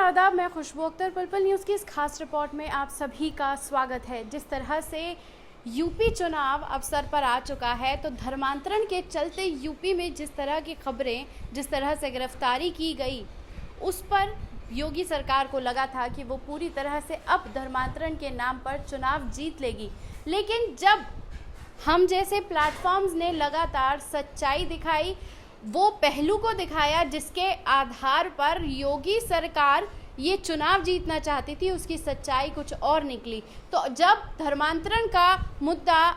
आदाब, मैं खुशबू अख्तर। पल न्यूज़ की इस खास रिपोर्ट में आप सभी का स्वागत है। जिस तरह से यूपी चुनाव अवसर पर आ चुका है, तो धर्मांतरण के चलते यूपी में जिस तरह की खबरें, जिस तरह से गिरफ्तारी की गई, उस पर योगी सरकार को लगा था कि वो पूरी तरह से अब धर्मांतरण के नाम पर चुनाव जीत लेगी। लेकिन जब हम जैसे प्लेटफॉर्म्स ने लगातार सच्चाई दिखाई, वो पहलू को दिखाया जिसके आधार पर योगी सरकार ये चुनाव जीतना चाहती थी, उसकी सच्चाई कुछ और निकली। तो जब धर्मांतरण का मुद्दा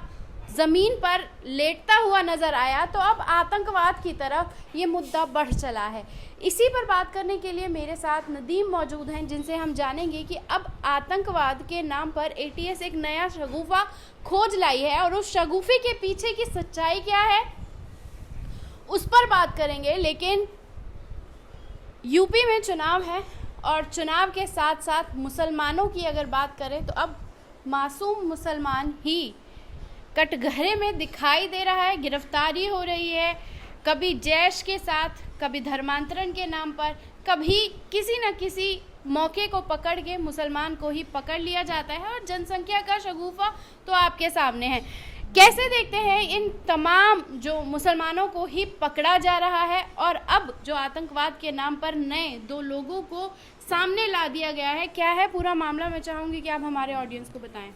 ज़मीन पर लेटता हुआ नज़र आया, तो अब आतंकवाद की तरफ ये मुद्दा बढ़ चला है। इसी पर बात करने के लिए मेरे साथ नदीम मौजूद हैं, जिनसे हम जानेंगे कि अब आतंकवाद के नाम पर एटीएस एक नया शगुफा खोज लाई है और उस शगुफे के पीछे की सच्चाई क्या है, उस पर बात करेंगे। लेकिन यूपी में चुनाव है और चुनाव के साथ साथ मुसलमानों की अगर बात करें, तो अब मासूम मुसलमान ही कटघरे में दिखाई दे रहा है। गिरफ्तारी हो रही है, कभी जैश के साथ, कभी धर्मांतरण के नाम पर, कभी किसी न किसी मौके को पकड़ के मुसलमान को ही पकड़ लिया जाता है और जनसंख्या का शगुफा तो आपके सामने है। कैसे देखते हैं इन तमाम जो मुसलमानों को ही पकड़ा जा रहा है और अब जो आतंकवाद के नाम पर नए दो लोगों को सामने ला दिया गया है, क्या है पूरा मामला? मैं चाहूँगी कि आप हमारे ऑडियंस को बताएं।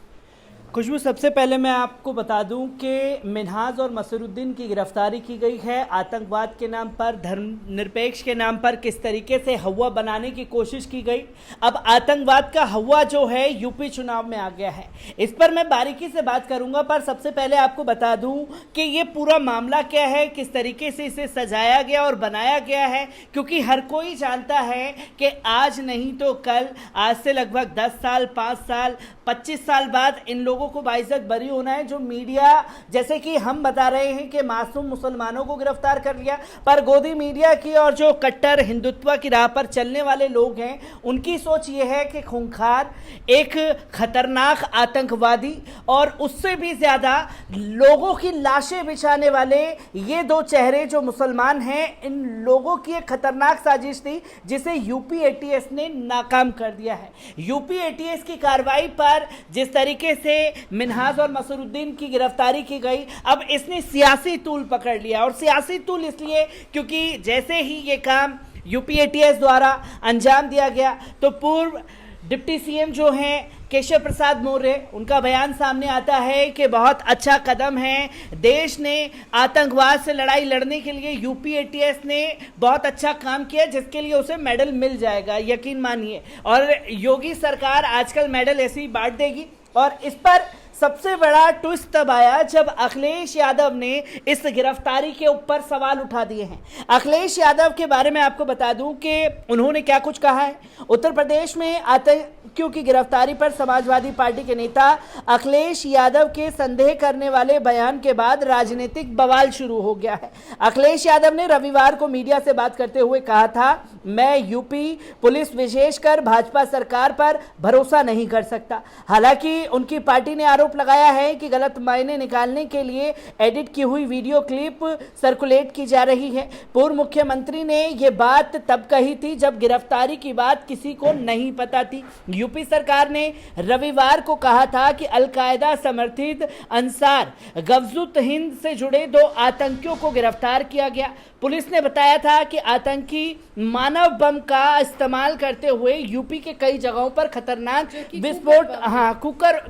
खुशबू, सबसे पहले मैं आपको बता दूं कि मिन्हाज और मसरुद्दीन की गिरफ्तारी की गई है। आतंकवाद के नाम पर, धर्मनिरपेक्ष के नाम पर किस तरीके से हवा बनाने की कोशिश की गई। अब आतंकवाद का हवा जो है यूपी चुनाव में आ गया है। इस पर मैं बारीकी से बात करूंगा, पर सबसे पहले आपको बता दूं कि ये पूरा मामला क्या है, किस तरीके से इसे सजाया गया और बनाया गया है। क्योंकि हर कोई जानता है कि आज नहीं तो कल, आज से लगभग 10 साल, 5 साल, 25 साल बाद इन लोगों को बाइज्जत बरी होना है। जो मीडिया, जैसे कि हम बता रहे हैं कि मासूम मुसलमानों को गिरफ्तार कर लिया, पर गोदी मीडिया की और जो कट्टर हिंदुत्व की राह पर चलने वाले लोग हैं, उनकी सोच ये है कि खूंखार, एक खतरनाक आतंकवादी और उससे भी ज्यादा लोगों की लाशें बिछाने वाले ये दो चेहरे जो मुसलमान हैं, इन लोगों की एक खतरनाक साजिश थी जिसे यूपी एटीएस ने नाकाम कर दिया है। यूपी एटीएस की कार्रवाई पर जिस तरीके से मिन्हाज और मसरुद्दीन की गिरफ्तारी की गई, अब इसने सियासी तूल पकड़ लिया। और सियासी तूल इसलिए क्योंकि जैसे ही ये काम यूपी एटीएस द्वारा अंजाम दिया गया, तो पूर्व डिप्टी सीएम जो हैं केशव प्रसाद मौर्य, उनका बयान सामने आता है कि बहुत अच्छा कदम है। देश ने आतंकवाद से लड़ाई लड़ने के लिए यूपी एटीएस ने बहुत अच्छा काम किया, जिसके लिए उसे मेडल मिल जाएगा, यकीन मानिए। और योगी सरकार आजकल मेडल ऐसे ही बांट देगी। और इस पर सबसे बड़ा ट्विस्ट तब आया जब अखिलेश यादव ने इस गिरफ्तारी के ऊपर सवाल उठा दिए हैं। अखिलेश यादव के बारे में आपको बता दूं कि उन्होंने क्या कुछ कहा है। उत्तर प्रदेश में आतंकियों की गिरफ्तारी पर समाजवादी पार्टी के नेता अखिलेश यादव के संदेह करने वाले बयान के बाद राजनीतिक बवाल शुरू हो गया है। अखिलेश यादव ने रविवार को मीडिया से बात करते हुए कहा था, मैं यूपी पुलिस, विशेषकर भाजपा सरकार पर भरोसा नहीं कर सकता। हालांकि उनकी पार्टी ने आरोप लगाया है कि गलत मायने निकालने के लिए एडिट की हुई वीडियो क्लिप सर्कुलेट की जा रही है। पूर्व मुख्यमंत्री ने यह बात तब कही थी जब गिरफ्तारी की बात किसी को नहीं पता थी। यूपी सरकार ने रविवार को कहा था कि अलकायदा समर्थित अंसार गज़वत हिंद से जुड़े 2 आतंकियों को गिरफ्तार किया गया। पुलिस ने बताया था कि आतंकी मानव बम का इस्तेमाल करते हुए यूपी के कई जगहों पर खतरनाक विस्फोट,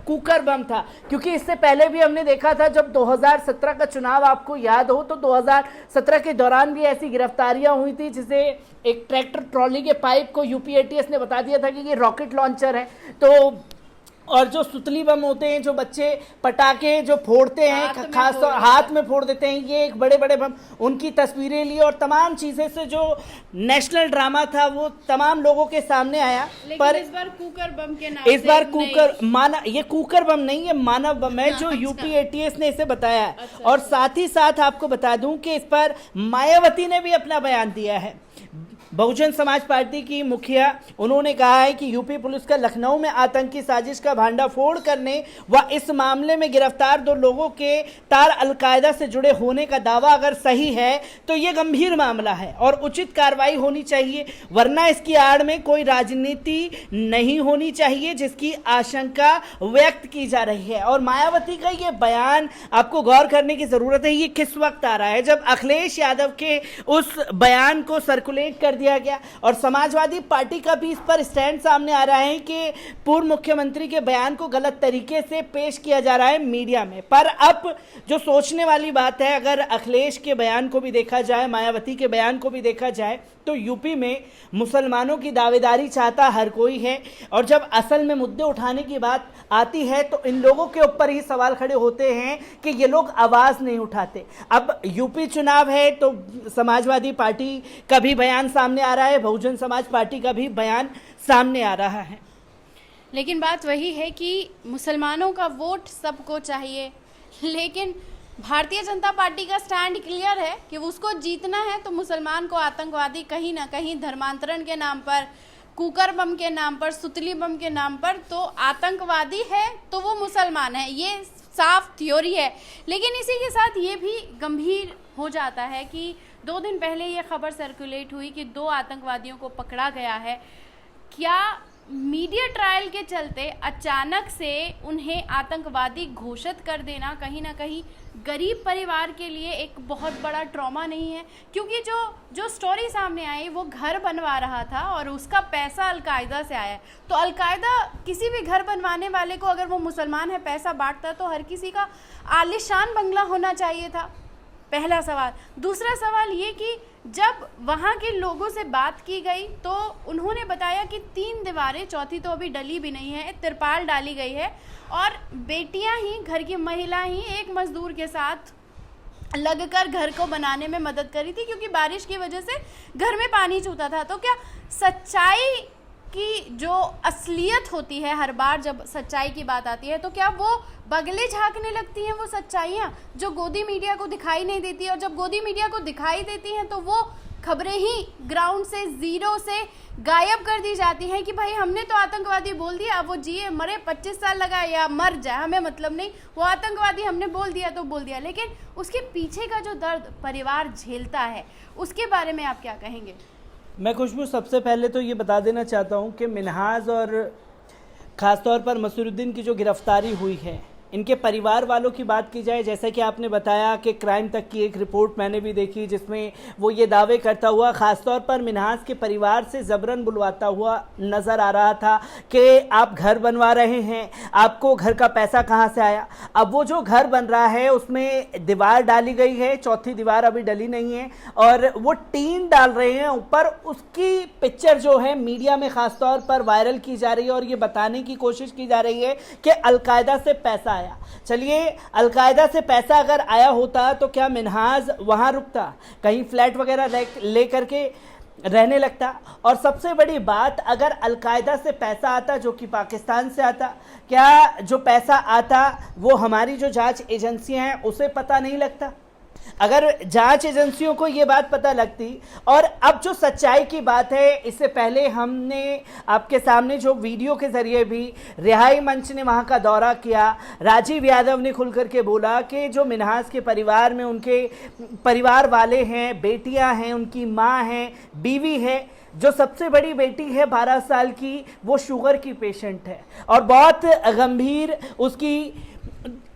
कुकर बम था। क्योंकि इससे पहले भी हमने देखा था, जब 2017 का चुनाव आपको याद हो, तो 2017 के दौरान भी ऐसी गिरफ्तारियां हुई थी, जिसे एक ट्रैक्टर ट्रॉली के पाइप को यूपी एटीएस ने बता दिया था कि ये रॉकेट लॉन्चर है। तो और जो सुतली बम होते हैं, जो बच्चे पटाखे जो फोड़ते हैं, खास तौर हाथ में फोड़ देते हैं, ये एक बड़े बड़े बम, उनकी तस्वीरें ली और तमाम चीजें से जो नेशनल ड्रामा था वो तमाम लोगों के सामने आया। पर इस बार कुकर बम के नाम, इस बार ये कुकर बम नहीं, ये मानव बम है, जो यूपी एटीएस ने इसे बताया है। और साथ ही साथ आपको बता दूं कि इस पर मायावती ने भी अपना बयान दिया है। बहुजन समाज पार्टी की मुखिया उन्होंने कहा है कि यूपी पुलिस का लखनऊ में आतंकी साजिश का भांडाफोड़ करने व इस मामले में गिरफ्तार 2 लोगों के तार अलकायदा से जुड़े होने का दावा अगर सही है तो ये गंभीर मामला है और उचित कार्रवाई होनी चाहिए, वरना इसकी आड़ में कोई राजनीति नहीं होनी चाहिए जिसकी आशंका व्यक्त की जा रही है। और मायावती का ये बयान आपको गौर करने की जरूरत है, ये किस वक्त आ रहा है जब अखिलेश यादव के उस बयान को सर्कुलेट कर दिया गया और समाजवादी पार्टी का भी इस पर स्टैंड सामने आ रहा है कि पूर्व मुख्यमंत्री के बयान को गलत तरीके से पेश किया जा रहा है मीडिया में। पर अब जो सोचने वाली बात है, अगर अखिलेश के बयान को भी देखा जाए, मायावती के बयान को भी देखा जाए, तो यूपी में मुसलमानों की दावेदारी चाहता हर कोई है और जब असल में मुद्दे उठाने की बात आती है तो इन लोगों के ऊपर ही सवाल खड़े होते हैं कि ये लोग आवाज नहीं उठाते। अब यूपी चुनाव है तो समाजवादी पार्टी का भी बयान सामने आ रहा है, बहुजन समाज पार्टी का भी बयान सामने आ रहा है। लेकिन बात वही है कि मुसलमानों का वोट सबको चाहिए, लेकिन भारतीय जनता पार्टी का स्टैंड क्लियर है कि उसको जीतना है तो मुसलमान को आतंकवादी कहीं ना कहीं धर्मांतरण के नाम पर, कुकर बम के नाम पर, सुतली बम के नाम पर तो आतंकवादी है तो वो मुसलमान है, ये साफ थ्योरी है। लेकिन इसी के साथ ये भी गंभीर हो जाता है कि 2 दिन पहले ये खबर सर्कुलेट हुई कि 2 आतंकवादियों को पकड़ा गया है। क्या मीडिया ट्रायल के चलते अचानक से उन्हें आतंकवादी घोषित कर देना कहीं ना कहीं गरीब परिवार के लिए एक बहुत बड़ा ट्रॉमा नहीं है? क्योंकि जो स्टोरी सामने आई वो घर बनवा रहा था और उसका पैसा अलकायदा से आया। तो अलकायदा किसी भी घर बनवाने वाले को, अगर वो मुसलमान है, पैसा बांटता तो हर किसी का आलीशान बंगला होना चाहिए था, पहला सवाल। दूसरा सवाल ये कि जब वहाँ के लोगों से बात की गई तो उन्होंने बताया कि 3 दीवारें, चौथी तो अभी डली भी नहीं है, तिरपाल डाली गई है और बेटियां ही, घर की महिला ही एक मजदूर के साथ लगकर घर को बनाने में मदद करी थी क्योंकि बारिश की वजह से घर में पानी चूता था। तो क्या सच्चाई की जो असलियत होती है, हर बार जब सच्चाई की बात आती है तो क्या वो बगले झांकने लगती हैं वो सच्चाइयाँ जो गोदी मीडिया को दिखाई नहीं देती है? और जब गोदी मीडिया को दिखाई देती हैं तो वो खबरें ही ग्राउंड से, जीरो से गायब कर दी जाती हैं कि भाई हमने तो आतंकवादी बोल दिया, अब वो जिए मरे 25 साल लगाए या मर जाए हमें मतलब नहीं, वो आतंकवादी हमने बोल दिया तो बोल दिया। लेकिन उसके पीछे का जो दर्द परिवार झेलता है उसके बारे में आप क्या कहेंगे? मैं खुशबू सबसे पहले तो ये बता देना चाहता हूँ कि मिन्हाज और ख़ासतौर पर मसरूद्दीन की जो गिरफ्तारी हुई है, इनके परिवार वालों की बात की जाए, जैसा कि आपने बताया कि क्राइम तक की एक रिपोर्ट मैंने भी देखी जिसमें वो ये दावे करता हुआ ख़ासतौर पर मिन्हाज के परिवार से ज़बरन बुलवाता हुआ नज़र आ रहा था कि आप घर बनवा रहे हैं, आपको घर का पैसा कहाँ से आया। अब वो जो घर बन रहा है उसमें दीवार डाली गई है, चौथी दीवार अभी डली नहीं है और वो टीन डाल रहे हैं ऊपर, उसकी पिक्चर जो है मीडिया में ख़ासतौर पर वायरल की जा रही है और ये बताने की कोशिश की जा रही है कि अलकायदा से पैसा। चलिए, अलकायदा से पैसा अगर आया होता तो क्या मिन्हाज वहां रुकता, कहीं फ्लैट वगैरह लेकर के रहने लगता? और सबसे बड़ी बात, अगर अलकायदा से पैसा आता जो कि पाकिस्तान से आता, क्या जो पैसा आता वो हमारी जो जांच एजेंसियां हैं उसे पता नहीं लगता? अगर जांच एजेंसियों को ये बात पता लगती। और अब जो सच्चाई की बात है, इससे पहले हमने आपके सामने जो वीडियो के जरिए भी रिहाई मंच ने वहां का दौरा किया, राजीव यादव ने खुलकर के बोला कि जो मिन्हाज के परिवार में उनके परिवार वाले हैं, बेटियां हैं, उनकी माँ है, बीवी है, जो सबसे बड़ी बेटी है 12 साल की, वो शुगर की पेशेंट है और बहुत गंभीर उसकी,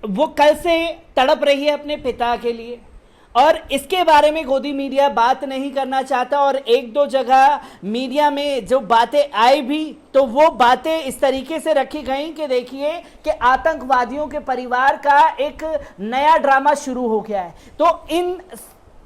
वो कल से तड़प रही है अपने पिता के लिए और इसके बारे में गोदी मीडिया बात नहीं करना चाहता। और 1-2 जगह मीडिया में जो बातें आई भी तो वो बातें इस तरीके से रखी गई कि देखिए कि आतंकवादियों के परिवार का एक नया ड्रामा शुरू हो गया है। तो इन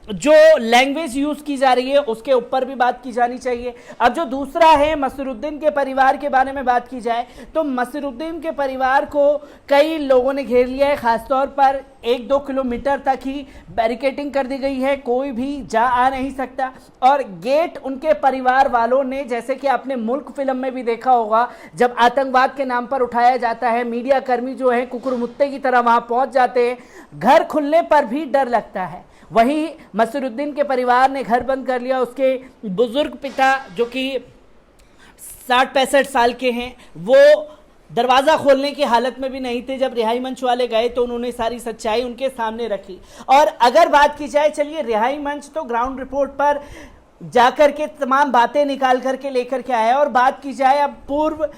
जो लैंग्वेज यूज की जा रही है उसके ऊपर भी बात की जानी चाहिए। अब जो दूसरा है, मसरूद्दीन के परिवार के बारे में बात की जाए तो मसरूद्दीन के परिवार को कई लोगों ने घेर लिया है, खासतौर पर 1-2 किलोमीटर तक ही बैरिकेडिंग कर दी गई है, कोई भी जा आ नहीं सकता। और गेट उनके परिवार वालों ने, जैसे कि आपने मुल्क फिल्म में भी देखा होगा, जब आतंकवाद के नाम पर उठाया जाता है, मीडिया कर्मी जो है कुकुर मुत्ते की तरह वहां पहुंच जाते हैं, घर खुलने पर भी डर लगता है। वहीं मसरुद्दीन के परिवार ने घर बंद कर लिया। उसके बुजुर्ग पिता जो कि 60-65 साल के हैं, वो दरवाज़ा खोलने की हालत में भी नहीं थे। जब रिहाई मंच वाले गए तो उन्होंने सारी सच्चाई उनके सामने रखी। और अगर बात की जाए, चलिए रिहाई मंच तो ग्राउंड रिपोर्ट पर जाकर के तमाम बातें निकाल करके लेकर के आया, और बात की जाए अब पूर्व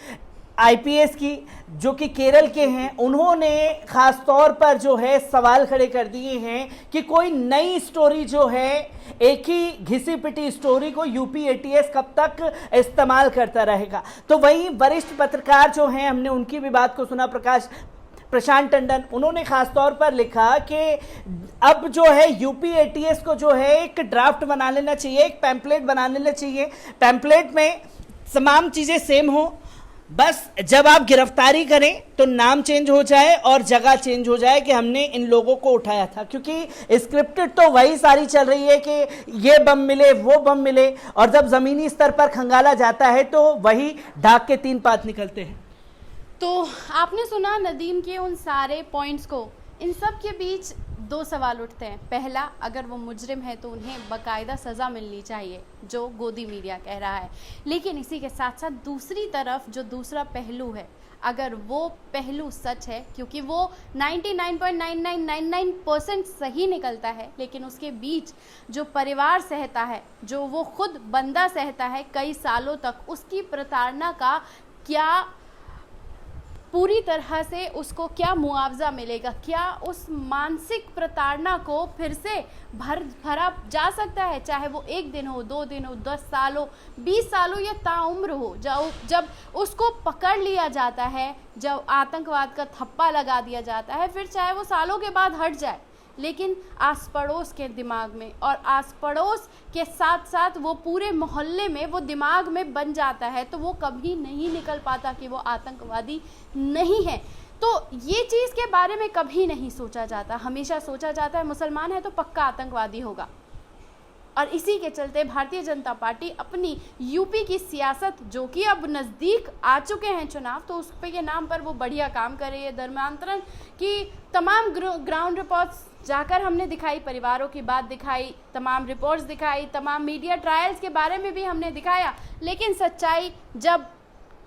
आईपीएस की जो कि केरल के हैं, उन्होंने खास तौर पर जो है सवाल खड़े कर दिए हैं कि कोई नई स्टोरी जो है, एक ही घिसी पिटी स्टोरी को यूपी एटीएस कब तक इस्तेमाल करता रहेगा। तो वहीं वरिष्ठ पत्रकार जो हैं, हमने उनकी भी बात को सुना, प्रशांत टंडन, उन्होंने खास तौर पर लिखा कि अब जो है यूपी एटीएस को जो है एक ड्राफ्ट बना लेना चाहिए, एक पैम्पलेट बना लेना चाहिए। पैम्पलेट में तमाम चीज़ें सेम हो, बस जब आप गिरफ्तारी करें तो नाम चेंज हो जाए और जगह चेंज हो जाए कि हमने इन लोगों को उठाया था। क्योंकि स्क्रिप्टेड तो वही सारी चल रही है कि ये बम मिले, वो बम मिले, और जब ज़मीनी स्तर पर खंगाला जाता है तो वही ढाक के 3 पात निकलते हैं। तो आपने सुना नदीम के उन सारे पॉइंट्स को। इन सब के बीच 2 सवाल उठते हैं। पहला, अगर वो मुजरिम है तो उन्हें बाकायदा सज़ा मिलनी चाहिए, जो गोदी मीडिया कह रहा है। लेकिन इसी के साथ साथ दूसरी तरफ जो दूसरा पहलू है, अगर वो पहलू सच है, क्योंकि वो 99.9999% सही निकलता है, लेकिन उसके बीच जो परिवार सहता है, जो वो खुद बंदा सहता है कई सालों तक, उसकी प्रताड़ना का क्या पूरी तरह से उसको मुआवजा मिलेगा? क्या उस मानसिक प्रताड़ना को फिर से भरा जा सकता है? चाहे वो 1 दिन हो, 2 दिन हो, 10 साल हो, 20 साल हो या ताउम्र हो। जब उसको पकड़ लिया जाता है, जब आतंकवाद का थप्पा लगा दिया जाता है, फिर चाहे वो सालों के बाद हट जाए, लेकिन आस पड़ोस के दिमाग में और आस पड़ोस के साथ साथ वो पूरे मोहल्ले में वो दिमाग में बन जाता है, तो वो कभी नहीं निकल पाता कि वो आतंकवादी नहीं है। तो ये चीज़ के बारे में कभी नहीं सोचा जाता। हमेशा सोचा जाता है मुसलमान है तो पक्का आतंकवादी होगा। और इसी के चलते भारतीय जनता पार्टी अपनी यूपी की सियासत, जो कि अब नज़दीक आ चुके हैं चुनाव, तो उस पे के नाम पर वो बढ़िया काम कर रही है। धर्मांतरण की तमाम ग्राउंड रिपोर्ट्स जाकर हमने दिखाई, परिवारों की बात दिखाई, तमाम रिपोर्ट्स दिखाई, तमाम मीडिया ट्रायल्स के बारे में भी हमने दिखाया, लेकिन सच्चाई जब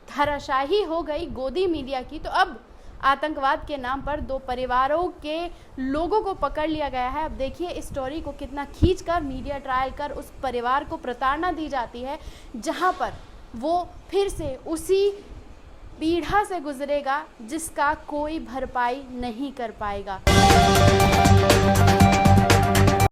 धराशायी हो गई गोदी मीडिया की, तो अब आतंकवाद के नाम पर 2 परिवारों के लोगों को पकड़ लिया गया है। अब देखिए इस स्टोरी को कितना खींचकर मीडिया ट्रायल कर उस परिवार को प्रताड़ना दी जाती है, जहां पर वो फिर से उसी पीड़ा से गुजरेगा जिसका कोई भरपाई नहीं कर पाएगा।